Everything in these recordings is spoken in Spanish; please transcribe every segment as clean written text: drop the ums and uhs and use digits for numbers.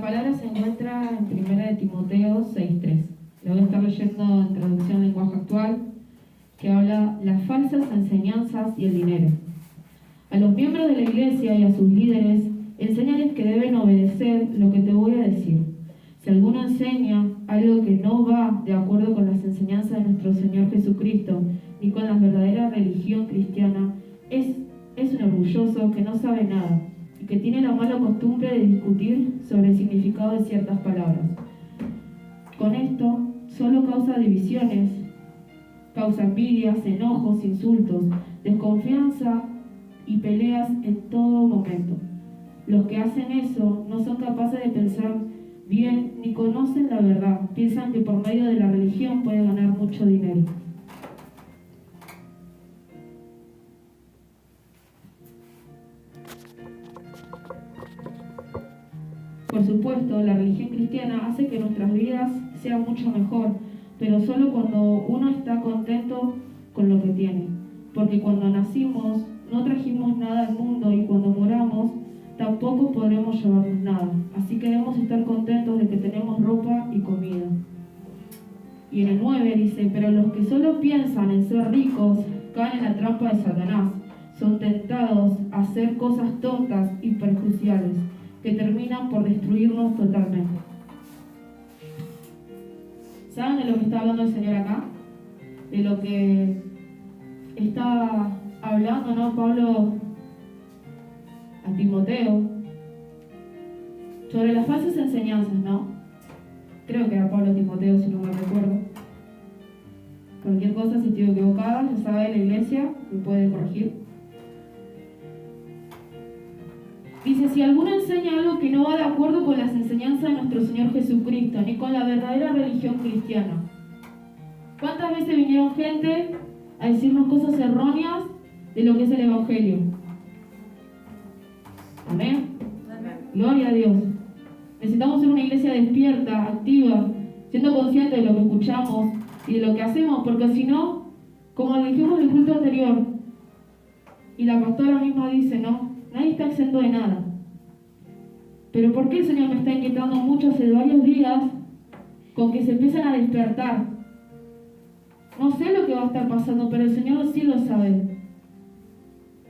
palabra se encuentra en 1 Timoteo 6:3. Lo voy a estar leyendo en traducción lenguaje actual, que habla las falsas enseñanzas y el dinero. A los miembros de la iglesia y a sus líderes, enséñales que deben obedecer lo que te voy a decir. Si alguno enseña algo que no va de acuerdo con las enseñanzas de nuestro Señor Jesucristo, ni con la verdadera religión cristiana, es un orgulloso que no sabe nada y que tiene la mala costumbre de discutir sobre el significado de ciertas palabras. Con esto solo causa divisiones, causa envidias, enojos, insultos, desconfianza y peleas en todo momento. Los que hacen eso no son capaces de pensar bien ni conocen la verdad. Piensan que por medio de la religión pueden ganar mucho dinero. Por supuesto, la religión cristiana hace que nuestras vidas sean mucho mejor, pero solo cuando uno está contento con lo que tiene. Porque cuando nacimos no trajimos nada al mundo y cuando moramos tampoco podremos llevarnos nada. Así que debemos estar contentos de que tenemos ropa y comida. Y en el 9 dice, pero los que solo piensan en ser ricos caen en la trampa de Satanás. Son tentados a hacer cosas tontas y perjudiciales que terminan por destruirnos totalmente. ¿Saben de lo que está hablando el Señor acá? De lo que está hablando, ¿no? Pablo a Timoteo sobre las falsas enseñanzas, ¿no? Creo que era Pablo a Timoteo, si no me recuerdo. Cualquier cosa, si estoy equivocada, ya sabe la iglesia, me puede corregir. Dice, si alguno enseña algo que no va de acuerdo con las enseñanzas de nuestro Señor Jesucristo, ni con la verdadera religión cristiana. ¿Cuántas veces vinieron gente a decirnos cosas erróneas de lo que es el Evangelio? Amén. Amén. Gloria a Dios. Necesitamos ser una iglesia despierta, activa, siendo conscientes de lo que escuchamos y de lo que hacemos, porque si no, como dijimos en el culto anterior, y la pastora misma dice, ¿no? Nadie está exento de nada. Pero ¿por qué el Señor me está inquietando mucho hace varios días con que se empiezan a despertar? No sé lo que va a estar pasando, pero el Señor sí lo sabe.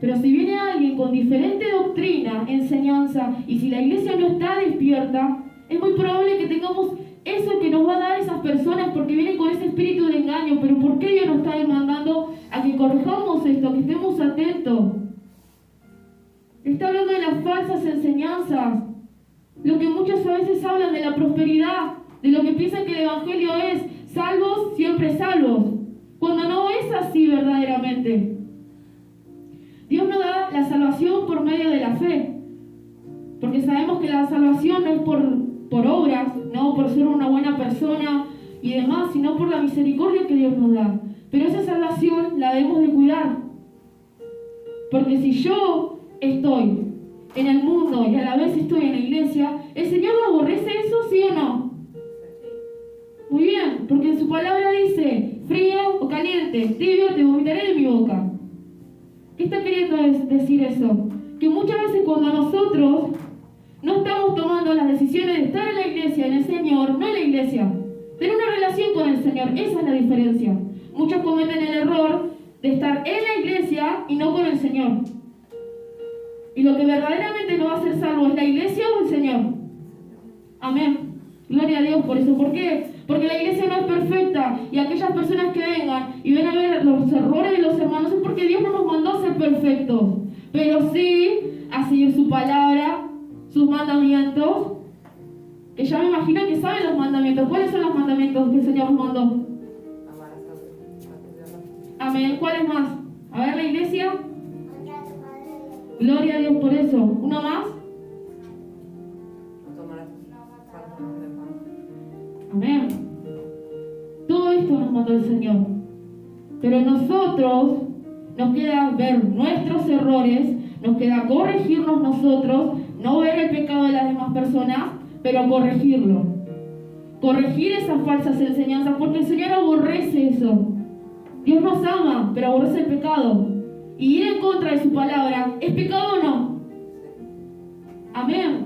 Pero si viene alguien con diferente doctrina, enseñanza, y si la iglesia no está despierta, es muy probable que tengamos eso que nos va a dar esas personas porque vienen con ese espíritu de engaño. Pero ¿por qué Dios nos está demandando a que corrijamos esto, que estemos atentos? Está hablando de las falsas enseñanzas, lo que muchas veces hablan de la prosperidad, de lo que piensan que el Evangelio es salvos, siempre salvos, cuando no es así verdaderamente. Dios nos da la salvación por medio de la fe, porque sabemos que la salvación no es por obras, no por ser una buena persona y demás, sino por la misericordia que Dios nos da. Pero esa salvación la debemos de cuidar, porque si yo estoy en el mundo y a la vez estoy en la iglesia, ¿el Señor no aborrece eso, sí o no? Muy bien, porque en su palabra dice, frío o caliente, tibio, te vomitaré de mi boca. ¿Qué está queriendo decir eso? Que muchas veces cuando nosotros no estamos tomando las decisiones de estar en la iglesia, en el Señor, no en la iglesia, tener una relación con el Señor, esa es la diferencia. Muchos cometen el error de estar en la iglesia y no con el Señor. Y lo que verdaderamente nos va a hacer salvo es la iglesia o el Señor. Amén. Gloria a Dios por eso. ¿Por qué? Porque la iglesia no es perfecta. Y aquellas personas que vengan y ven a ver los errores de los hermanos es porque Dios no nos mandó a ser perfectos. Pero sí a seguir su palabra, sus mandamientos. Que ya me imagino que saben los mandamientos. ¿Cuáles son los mandamientos que el Señor nos mandó? Amén. ¿Cuáles más? A ver, la iglesia. Gloria a Dios por eso. ¿Uno más? Amén. Todo esto nos mandó el Señor. Pero nosotros nos queda ver nuestros errores, nos queda corregirnos nosotros, no ver el pecado de las demás personas, pero corregirlo. Corregir esas falsas enseñanzas, porque el Señor aborrece eso. Dios nos ama, pero aborrece el pecado. Y ir en contra de su palabra, ¿es pecado o no? Amén.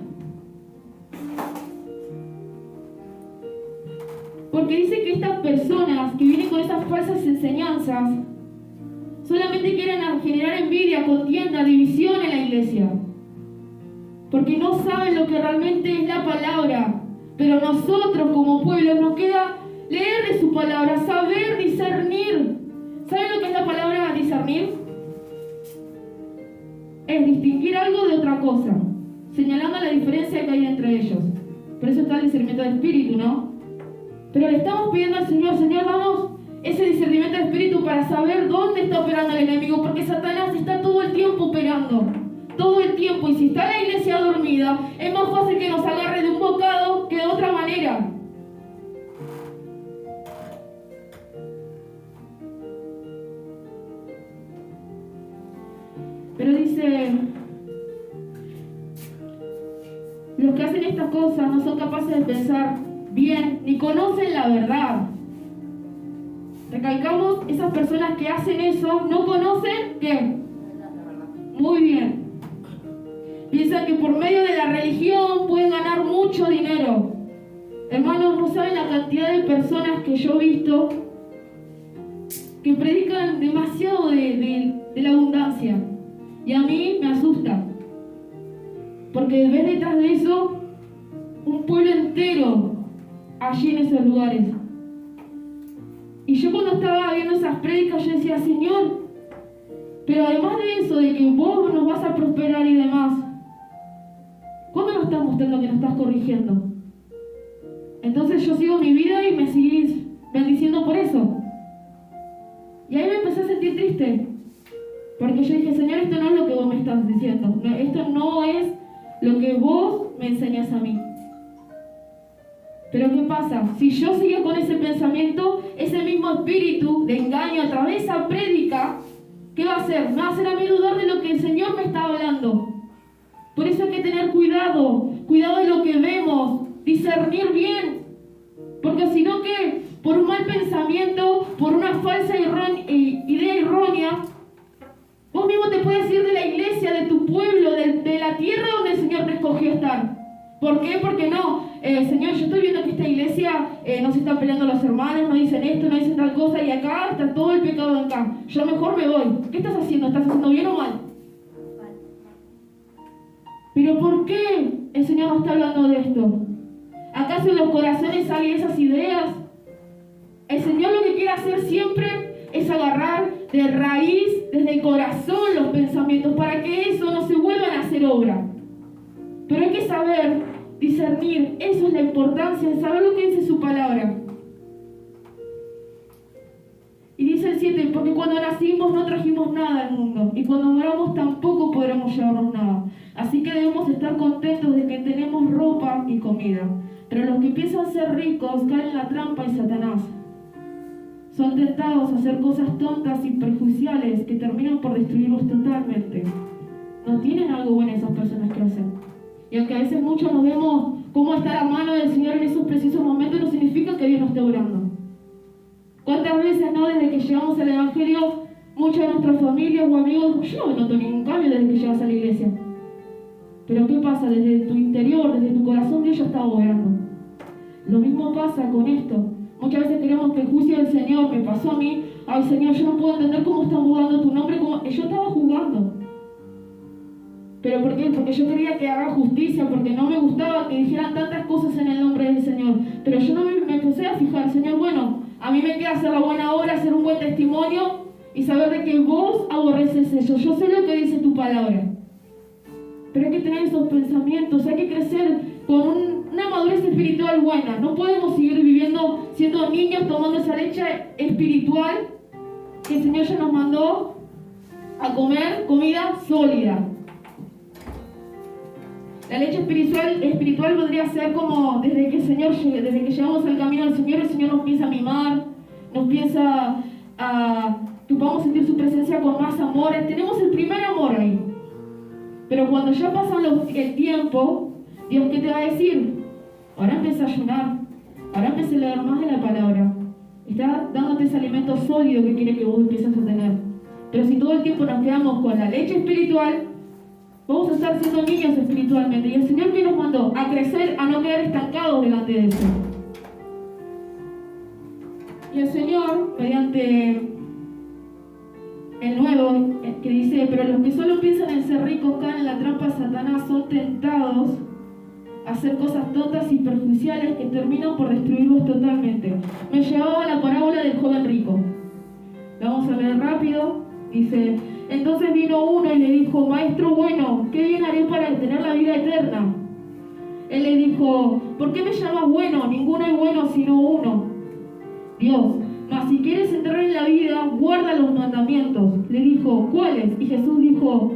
Porque dice que estas personas que vienen con esas falsas enseñanzas solamente quieren generar envidia, contienda, división en la iglesia. Porque no saben lo que realmente es la palabra. Pero nosotros como pueblo nos queda leer de su palabra, saber discernir. ¿Saben lo que es la palabra discernir? Es distinguir algo de otra cosa, señalando la diferencia que hay entre ellos. Por eso está el discernimiento de espíritu, ¿no? Pero le estamos pidiendo al Señor, Señor, damos ese discernimiento de espíritu para saber dónde está operando el enemigo, porque Satanás está todo el tiempo operando, todo el tiempo, y si está la iglesia dormida, es más fácil que nos agarre de un bocado que de otra manera. Pero dice, los que hacen estas cosas no son capaces de pensar bien, ni conocen la verdad. Recalcamos, esas personas que hacen eso no conocen ¿qué? Muy bien. Piensan que por medio de la religión pueden ganar mucho dinero. Hermanos, no saben la cantidad de personas que yo he visto que predican demasiado de la abundancia. Y a mí me asusta. Porque ves detrás de eso un pueblo entero allí en esos lugares. Y yo cuando estaba viendo esas prédicas, yo decía, Señor, pero además de eso, de que vos nos vas a prosperar y demás, ¿cuándo nos estás mostrando que nos estás corrigiendo? Entonces yo sigo mi vida y me seguís bendiciendo por eso. Y ahí me empecé a sentir triste. Porque yo dije, Señor, esto no es lo que vos me estás diciendo. No, esto no es lo que vos me enseñas a mí. Pero ¿qué pasa? Si yo sigo con ese pensamiento, ese mismo espíritu de engaño a través de esa prédica, ¿qué va a hacer? Me va a hacer a mí dudar de lo que el Señor me está hablando. Por eso hay que tener cuidado, cuidado de lo que vemos, discernir bien. Porque si no, ¿qué? Por un mal pensamiento, por una falsa idea errónea, vos mismo te puedes ir de la iglesia, de tu pueblo, de la tierra donde el Señor te escogió estar. ¿Por qué? Porque no, Señor, yo estoy viendo que esta iglesia no se están peleando los hermanos, no dicen esto, no dicen tal cosa, y acá está todo el pecado acá. Yo mejor me voy. ¿Qué estás haciendo? ¿Estás haciendo bien o mal? ¿Pero por qué el Señor nos está hablando de esto? ¿Acaso en los corazones hay esas ideas? El Señor lo que quiere hacer siempre es agarrar de raíz, desde el corazón, los pensamientos, para que eso no se vuelvan a hacer obra. Pero hay que saber discernir, eso es la importancia de saber lo que dice su palabra. Y dice el 7, porque cuando nacimos no trajimos nada al mundo, y cuando moramos tampoco podremos llevarnos nada. Así que debemos estar contentos de que tenemos ropa y comida. Pero los que piensan ser ricos caen en la trampa de Satanás. Son tentados a hacer cosas tontas y perjudiciales que terminan por destruirlos totalmente. No tienen algo bueno esas personas que hacen. Y aunque a veces muchos nos vemos cómo está la mano del Señor en esos precisos momentos, no significa que Dios nos esté orando. ¿Cuántas veces, no, desde que llegamos al Evangelio, muchas de nuestras familias o amigos, yo no noto ningún cambio desde que llegas a la iglesia? Pero ¿qué pasa? Desde tu interior, desde tu corazón, Dios ya está obrando. Lo mismo pasa con esto. Muchas veces queremos que el juicio del Señor me pasó a mí. Ay, Señor, yo no puedo entender cómo están jugando tu nombre. Yo estaba jugando. ¿Pero por qué? Porque yo quería que haga justicia, porque no me gustaba que dijeran tantas cosas en el nombre del Señor. Pero yo no me empecé a fijar, Señor, bueno, a mí me queda hacer la buena obra, hacer un buen testimonio y saber de que vos aborreces eso. Yo sé lo que dice tu palabra. Pero hay que tener esos pensamientos, hay que crecer con una madurez espiritual buena. No podemos seguir viviendo siendo niños tomando esa leche espiritual que el Señor ya nos mandó a comer comida sólida. La leche espiritual podría ser como desde que llegamos al camino del Señor, el Señor nos empieza a mimar, nos empieza a que podamos sentir su presencia con más amor. Tenemos el primer amor ahí. Pero cuando ya pasa el tiempo, Dios, ¿qué te va a decir? Ahora empieza a ayunar, ahora empieza a leer más de la palabra. Está dándote ese alimento sólido que quiere que vos empieces a tener. Pero si todo el tiempo nos quedamos con la leche espiritual, vamos a estar siendo niños espiritualmente. Y el Señor que nos mandó a crecer, a no quedar estancados delante de eso. Y el Señor, mediante el nuevo, que dice, pero los que solo piensan en ser ricos caen en la trampa de Satanás, son tentados a hacer cosas tontas y perjudiciales que terminan por destruirlos totalmente. Me llevaba a la parábola del joven rico. La vamos a leer rápido. Dice, entonces vino uno y le dijo, maestro bueno, ¿qué bien haré para tener la vida eterna? Él le dijo, ¿por qué me llamas bueno? Ninguno es bueno sino uno, Dios. Mas si quieres entrar en la vida, guarda los mandamientos. Le dijo, ¿cuáles? Y Jesús dijo,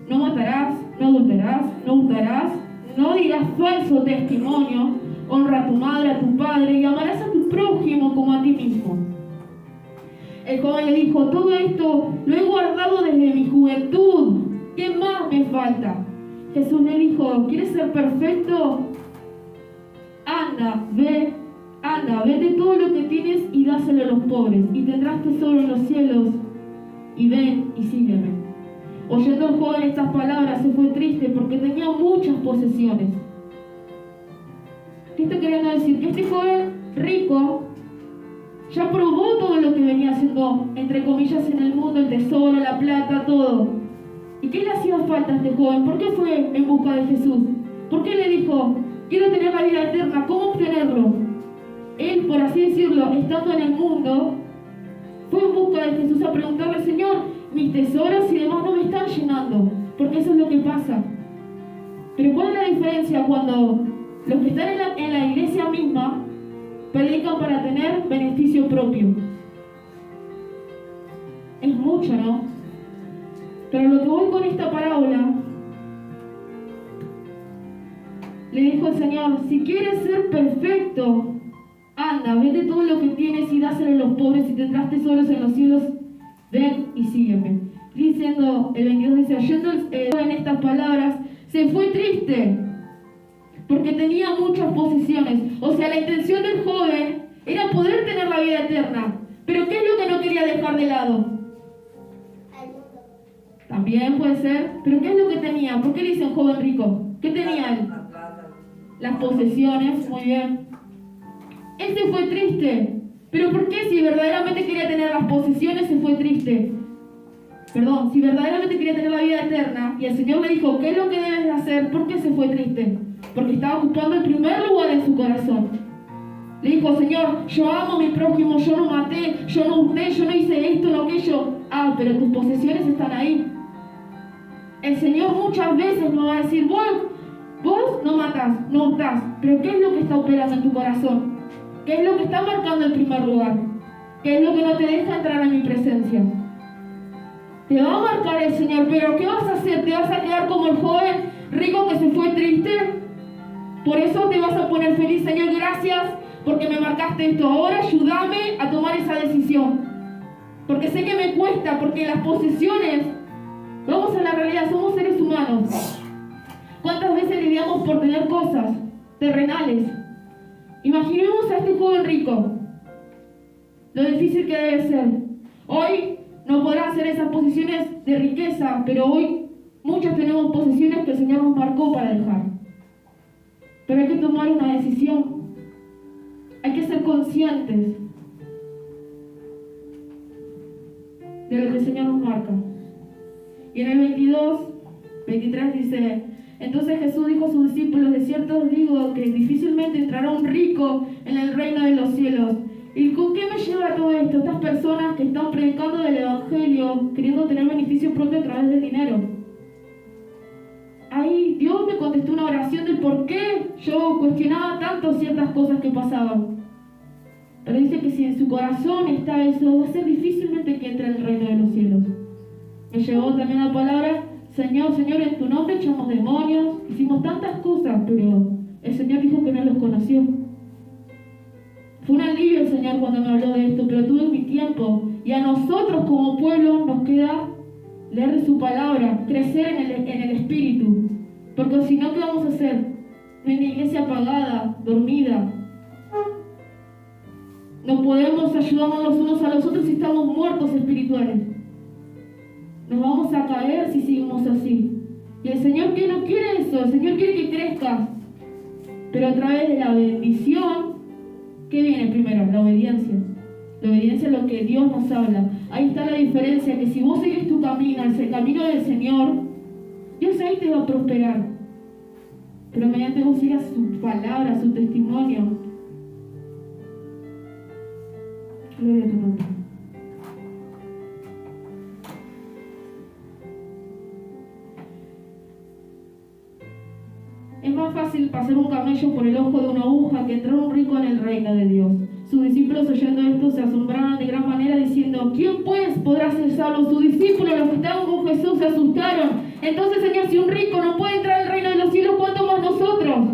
no matarás, no adulterarás, no hurtarás, no dirás falso testimonio, honra a tu madre, a tu padre, y amarás a tu prójimo como a ti mismo. El joven le dijo, todo esto lo he guardado desde mi juventud, ¿qué más me falta? Jesús le dijo, ¿quieres ser perfecto? Vende todo lo que tienes y dáselo a los pobres, y tendrás tesoro en los cielos, y ven y sígueme. Oyendo el joven estas palabras, se fue triste porque tenía muchas posesiones. ¿Qué está queriendo decir? Que este joven rico ya probó todo lo que venía haciendo, entre comillas, en el mundo, el tesoro, la plata, todo. ¿Y qué le hacía falta a este joven? ¿Por qué fue en busca de Jesús? ¿Por qué le dijo, quiero tener la vida eterna? ¿Cómo obtenerlo? Él, por así decirlo, estando en el mundo, fue en busca de Jesús a preguntarle, Señor, mis tesoros y demás no me están llenando, porque eso es lo que pasa. Pero ¿cuál es la diferencia cuando los que están en la iglesia misma predican para tener beneficio propio? Es mucho, ¿no? Pero lo que voy con esta parábola, le dijo el Señor, si quieres ser perfecto, anda, vende todo lo que tienes y dáselo a los pobres y tendrás tesoros en los cielos, ven y sígueme. Diciendo, el 22 dice, oyendo en estas palabras, se fue triste, porque tenía muchas posesiones. O sea, la intención del joven era poder tener la vida eterna. Pero ¿qué es lo que no quería dejar de lado? También puede ser, pero ¿qué es lo que tenía? ¿Por qué le dicen joven rico? ¿Qué tenía él? Las posesiones, muy bien. Él se fue triste. ¿Pero por qué? Si verdaderamente quería tener las posesiones, se fue triste. Perdón, si verdaderamente quería tener la vida eterna, y el Señor le dijo, ¿qué es lo que debes de hacer? ¿Por qué se fue triste? Porque estaba ocupando el primer lugar en su corazón. Le dijo, Señor, yo amo a mi prójimo, yo no maté, yo no hurté, yo no hice esto, no aquello. Ah, pero tus posesiones están ahí. El Señor muchas veces nos va a decir, vos no matás, no hurtás, pero ¿qué es lo que está operando en tu corazón? ¿Qué es lo que está marcando el primer lugar? ¿Qué es lo que no te deja entrar en mi presencia? Te va a marcar el Señor, pero ¿qué vas a hacer? ¿Te vas a quedar como el joven rico que se fue triste? Por eso te vas a poner feliz, Señor, gracias porque me marcaste esto. Ahora ayúdame a tomar esa decisión. Porque sé que me cuesta, porque las posesiones, vamos a la realidad, somos seres humanos. ¿Cuántas veces lidiamos por tener cosas terrenales? Imaginemos a este joven rico, lo difícil que debe ser. Hoy no podrán ser esas posiciones de riqueza, pero hoy muchos tenemos posesiones que el Señor nos marcó para dejar. Pero hay que tomar una decisión. Hay que ser conscientes de lo que el Señor nos marca. Y en el 23 dice, entonces Jesús dijo a sus discípulos, de cierto os digo que difícilmente entrará un rico en el reino de los cielos. ¿Y con qué me lleva todo esto? Estas personas que están predicando del Evangelio, queriendo tener beneficio propio a través del dinero. Ahí Dios me contestó una oración del por qué yo cuestionaba tanto ciertas cosas que pasaban. Pero dice que si en su corazón está eso, va a ser difícilmente que entre en el reino de los cielos. Me llegó también la palabra, Señor, en tu nombre echamos demonios, hicimos tantas cosas, pero el Señor dijo que no los conoció. Fue un alivio el Señor cuando me habló de esto, pero tuve mi tiempo. Y a nosotros como pueblo nos queda leer de su palabra, crecer en el espíritu. Porque si no, ¿qué vamos a hacer? Una iglesia apagada, dormida. No podemos ayudarnos los unos a los otros si estamos muertos espirituales. Nos vamos a caer si seguimos así. Y el Señor que no quiere eso, el Señor quiere que crezcas. Pero a través de la bendición, ¿qué viene primero? La obediencia. La obediencia es lo que Dios nos habla. Ahí está la diferencia, que si vos sigues tu camino, el camino del Señor, Dios ahí te va a prosperar. Pero mediante vos sigas su palabra, su testimonio. Gloria a tu nombre. Es más fácil pasar un camello por el ojo de una aguja que entrar un rico en el reino de Dios. Sus discípulos, oyendo esto, se asombraron de gran manera, diciendo: ¿quién pues podrá ser salvo? Sus discípulos, los que estaban con Jesús, se asustaron. Entonces, Señor, si un rico no puede entrar al reino de los cielos, ¿cuánto más nosotros?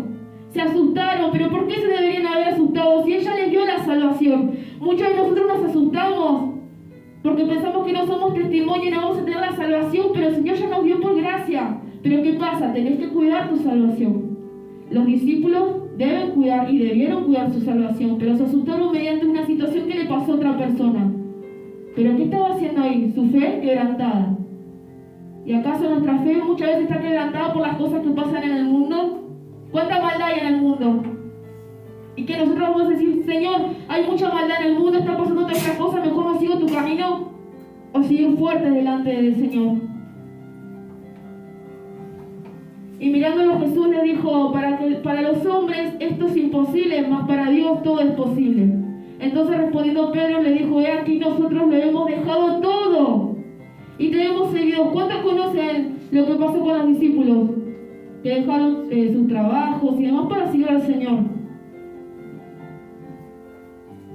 Se asustaron. ¿Pero por qué se deberían haber asustado si ella les dio la salvación? Muchos de nosotros nos asustamos porque pensamos que no somos testimonio y no vamos a tener la salvación, pero el Señor ya nos dio por gracia. Pero ¿qué pasa? Tenés que cuidar tu salvación. Los discípulos deben cuidar y debieron cuidar su salvación, pero se asustaron mediante una situación que le pasó a otra persona. ¿Pero qué estaba haciendo ahí? Su fe quebrantada. ¿Y acaso nuestra fe muchas veces está quebrantada por las cosas que pasan en el mundo? ¿Cuánta maldad hay en el mundo? Y que nosotros vamos a decir: Señor, hay mucha maldad en el mundo, está pasando todas estas cosas, mejor no sigo tu camino. O seguir fuertes delante del Señor. Y mirándolo, Jesús le dijo: para los hombres esto es imposible, mas para Dios todo es posible. Entonces respondiendo Pedro le dijo: he aquí, nosotros lo hemos dejado todo y te hemos seguido. ¿Cuántos conocen lo que pasó con los discípulos? Que dejaron sus trabajos y demás para seguir al Señor.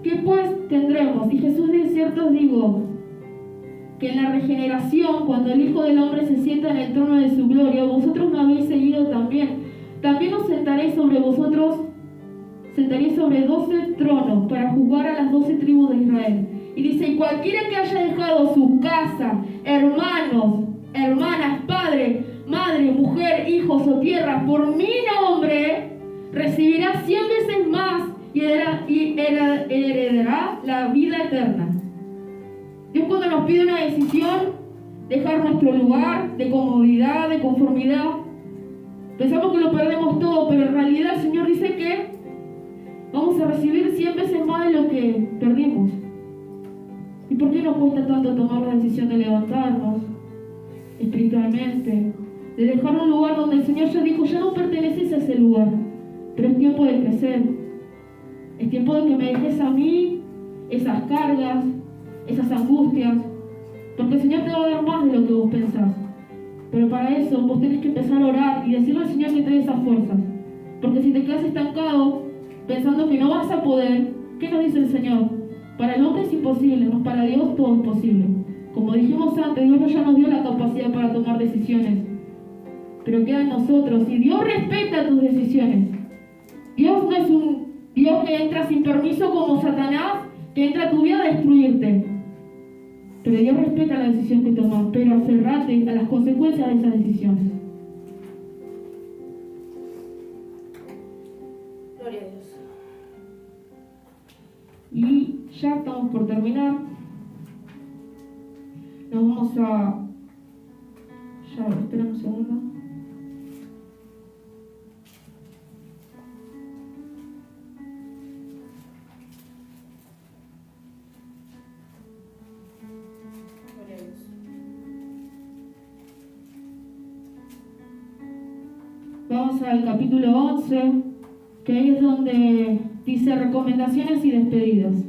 ¿Qué pues tendremos? Y Jesús de cierto os digo, que en la regeneración, cuando el Hijo del Hombre se sienta en el trono de su gloria, vosotros me habéis seguido también. También os sentaréis sobre 12 tronos para juzgar a las 12 tribus de Israel. Y dice: y cualquiera que haya dejado su casa, hermanos, hermanas, padre, madre, mujer, hijos o tierra, por mi nombre, recibirá 100 veces más y heredará la vida eterna. Dios, cuando nos pide una decisión, dejar nuestro lugar de comodidad, de conformidad, pensamos que lo perdemos todo, pero en realidad el Señor dice que vamos a recibir 100 veces más de lo que perdimos. ¿Y por qué nos cuesta tanto tomar la decisión de levantarnos espiritualmente? De dejar un lugar donde el Señor ya dijo: ya no perteneces a ese lugar, pero es tiempo de crecer. Es tiempo de que me dejes a mí esas cargas, esas angustias, porque el Señor te va a dar más de lo que vos pensás. Pero para eso vos tenés que empezar a orar y decirle al Señor que te dé esas fuerzas, porque si te quedas estancado pensando que no vas a poder, ¿qué nos dice el Señor? Para el hombre es imposible, no, para Dios todo es posible. Como dijimos antes, Dios ya nos dio la capacidad para tomar decisiones, pero queda en nosotros. Y Dios respeta tus decisiones. Dios no es un Dios que entra sin permiso como Satanás, que entra a tu vida a destruirte. Pero Dios respeta la decisión que tomas, pero aferrate a las consecuencias de esas decisiones. Gloria a Dios. Y ya estamos por terminar. Nos vamos a... Ya, espera un segundo. Vamos al capítulo 11, que ahí es donde dice recomendaciones y despedidas.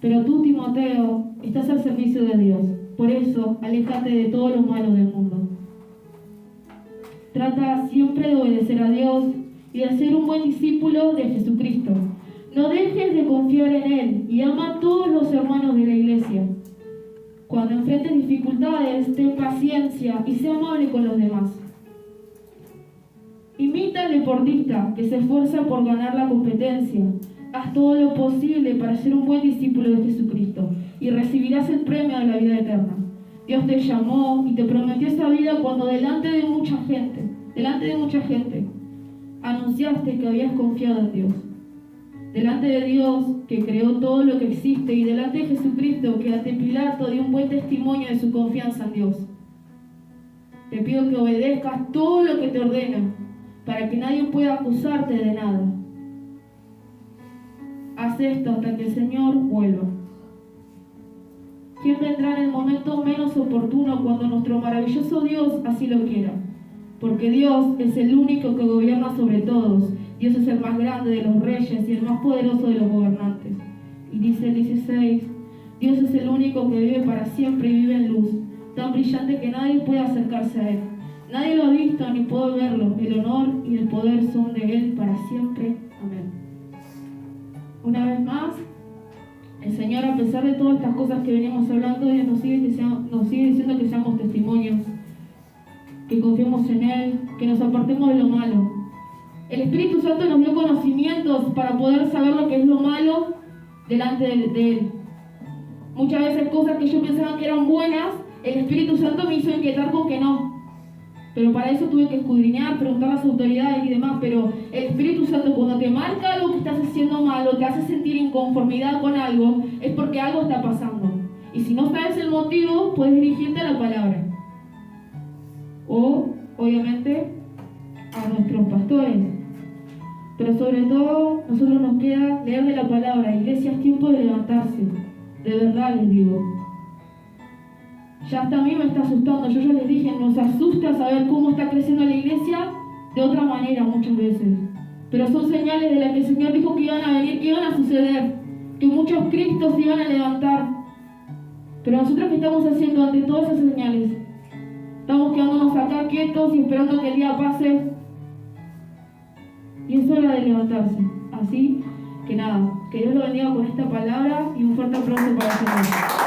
Pero tú, Timoteo, estás al servicio de Dios. Por eso, aléjate de todo lo malo del mundo. Trata siempre de obedecer a Dios y de ser un buen discípulo de Jesucristo. No dejes de confiar en Él y ama a todos los hermanos de la iglesia. Cuando enfrentes dificultades, ten paciencia y sé amable con los demás. Imita al deportista que se esfuerza por ganar la competencia. Haz todo lo posible para ser un buen discípulo de Jesucristo y recibirás el premio de la vida eterna. Dios te llamó y te prometió esa vida cuando delante de mucha gente, anunciaste que habías confiado en Dios. Delante de Dios, que creó todo lo que existe, y delante de Jesucristo, que ante Pilato dio un buen testimonio de su confianza en Dios. Te pido que obedezcas todo lo que te ordena, para que nadie pueda acusarte de nada. Haz esto hasta que el Señor vuelva. ¿quién vendrá en el momento menos oportuno cuando nuestro maravilloso Dios así lo quiera? Porque Dios es el único que gobierna sobre todos. Dios es el más grande de los reyes y el más poderoso de los gobernantes. Y dice el 16, Dios es el único que vive para siempre y vive en luz, tan brillante que nadie puede acercarse a Él. Nadie lo ha visto ni puede verlo. El honor y el poder son de Él para siempre. Amén. Una vez más, el Señor, a pesar de todas estas cosas que venimos hablando, Dios nos sigue diciendo que seamos testimonios, que confiemos en Él, que nos apartemos de lo malo. El Espíritu Santo nos dio conocimientos para poder saber lo que es lo malo delante de Él. Muchas veces cosas que yo pensaba que eran buenas, el Espíritu Santo me hizo inquietar con que no. Pero para eso tuve que escudriñar, preguntar a las autoridades y demás. Pero el Espíritu Santo, cuando te marca algo que estás haciendo mal o te hace sentir inconformidad con algo, es porque algo está pasando. Y si no sabes el motivo, puedes dirigirte a la palabra. O, obviamente, a nuestros pastores. Pero sobre todo, a nosotros nos queda leer de la palabra. Iglesia, es tiempo de levantarse. De verdad les digo. Ya hasta a mí me está asustando. Yo ya les dije, nos asusta saber cómo está creciendo la iglesia de otra manera muchas veces. Pero son señales de las que el Señor dijo que iban a venir, que iban a suceder, que muchos Cristos se iban a levantar. Pero nosotros, ¿qué estamos haciendo ante todas esas señales? Estamos quedándonos acá quietos y esperando que el día pase. Y es hora de levantarse. Así que nada, que Dios lo bendiga con esta palabra y un fuerte aplauso para el Señor.